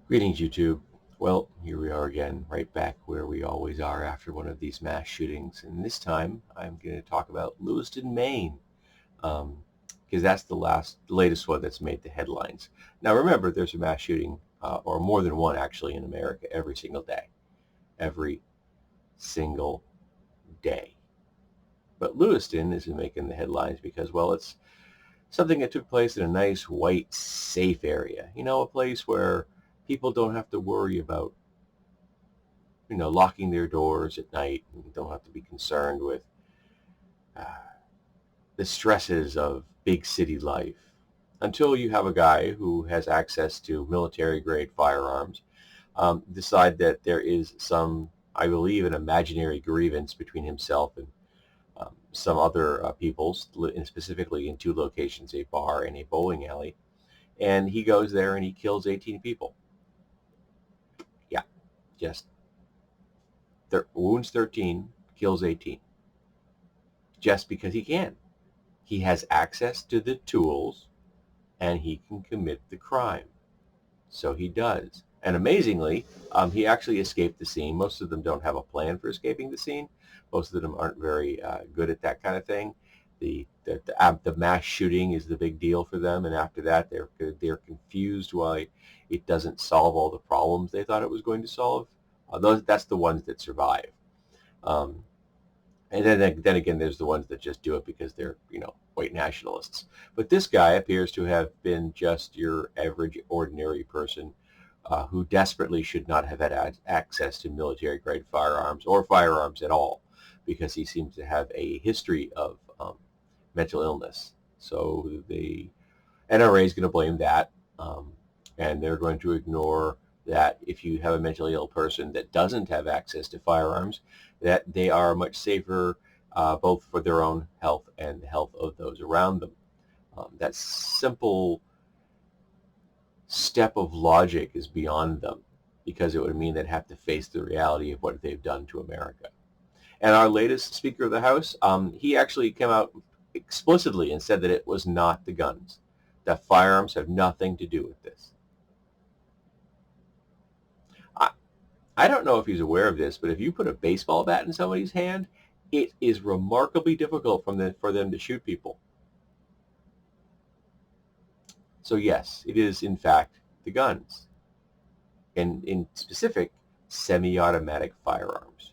Greetings, YouTube. Well, here we are again, right back where we always are after one of these mass shootings. And this time, I'm going to talk about Lewiston, Maine, because that's the latest one that's made the headlines. Now, remember, there's a mass shooting, or more than one actually, in America every single day. Every single day. But Lewiston isn't making the headlines because, well, it's something that took place in a nice, white, safe area. You know, a place where people don't have to worry about locking their doors at night and don't have to be concerned with uh, the stresses of big city life until you have a guy who has access to military grade firearms decide that there is some, I believe, an imaginary grievance between himself and some other peoples, and specifically in two locations, a bar and a bowling alley. And he goes there and he kills 18 people. Yeah, just wounds 13, kills 18. Just because he can. He has access to the tools and he can commit the crime. So he does. And amazingly, he actually escaped the scene. Most of them don't have a plan for escaping the scene. Most of them aren't very good at that kind of thing. The mass shooting is the big deal for them, and after that, they're confused why it doesn't solve all the problems they thought it was going to solve. That's the ones that survive. Um, and then again, there's the ones that just do it because they're, white nationalists. But this guy appears to have been just your average, ordinary person who desperately should not have had access to military-grade firearms or firearms at all, because he seems to have a history of mental illness. So the NRA is going to blame that, and they're going to ignore that if you have a mentally ill person that doesn't have access to firearms, that they are much safer both for their own health and the health of those around them. That simple step of logic is beyond them, because it would mean they'd have to face the reality of what they've done to America. And our latest Speaker of the House, he actually came out explicitly and said that it was not the guns, that firearms have nothing to do with this. I, I don't know if he's aware of this, but if you put a baseball bat in somebody's hand, it is remarkably difficult for them to shoot people. So yes, it is in fact the guns, and in specific, semi-automatic firearms.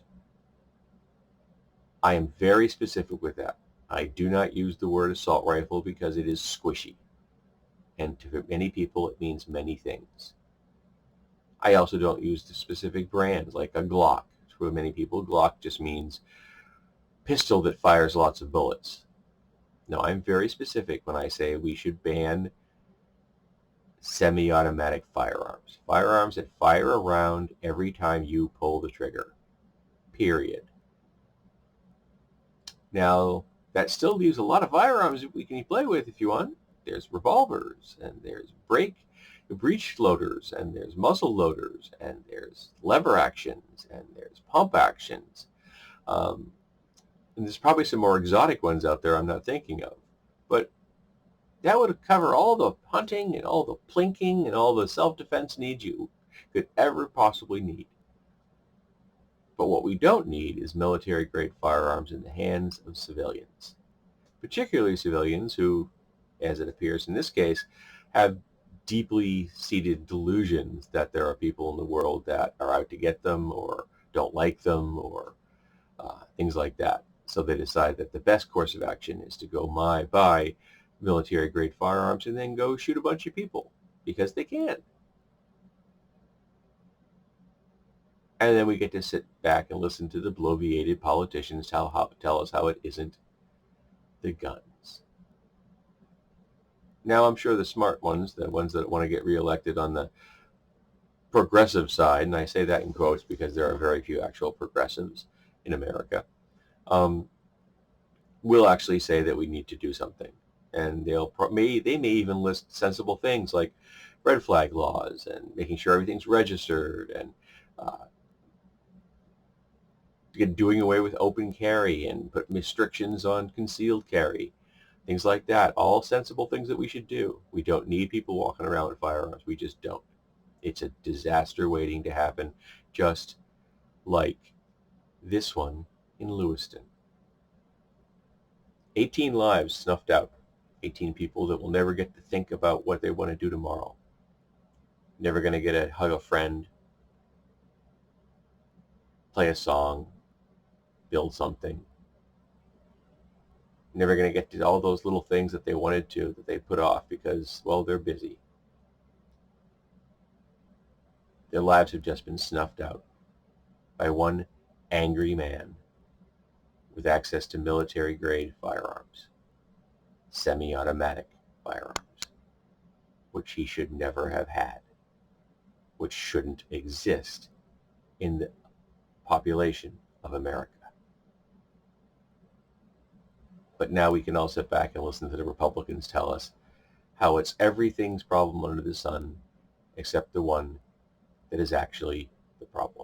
I am very specific with that. I do not use the word assault rifle because it is squishy, and to many people it means many things. I also don't use the specific brands like a Glock. For many people, Glock just means pistol that fires lots of bullets. No, I'm very specific when I say we should ban semi-automatic firearms. Firearms that fire a round every time you pull the trigger. Period. Now, that still leaves a lot of firearms we can play with if you want. There's revolvers, and there's breech loaders, and there's muzzle loaders, and there's lever actions, and there's pump actions. And there's probably some more exotic ones out there I'm not thinking of. But that would cover all the hunting and all the plinking and all the self-defense needs you could ever possibly need. But what we don't need is military-grade firearms in the hands of civilians, particularly civilians who, as it appears in this case, have deeply seated delusions that there are people in the world that are out to get them or don't like them or things like that. So they decide that the best course of action is to go buy military-grade firearms and then go shoot a bunch of people because they can. And then we get to sit back and listen to the bloviated politicians tell us how it isn't the guns. Now, I'm sure the smart ones, the ones that want to get reelected on the progressive side, and I say that in quotes because there are very few actual progressives in America, will actually say that we need to do something. And they may even list sensible things like red flag laws and making sure everything's registered and doing away with open carry and put restrictions on concealed carry, things like that. All sensible things that we should do. We don't need people walking around with firearms. We just don't. It's a disaster waiting to happen, just like this one in Lewiston. 18 lives snuffed out. 18 people that will never get to think about what they want to do tomorrow. Never going to get to hug a friend, play a song, build something. Never going to get to all those little things that they wanted to, that they put off because, well, they're busy. Their lives have just been snuffed out by one angry man with access to military-grade firearms, semi-automatic firearms, which he should never have had, which shouldn't exist in the population of America. But now we can all sit back and listen to the Republicans tell us how it's everything's problem under the sun except the one that is actually the problem.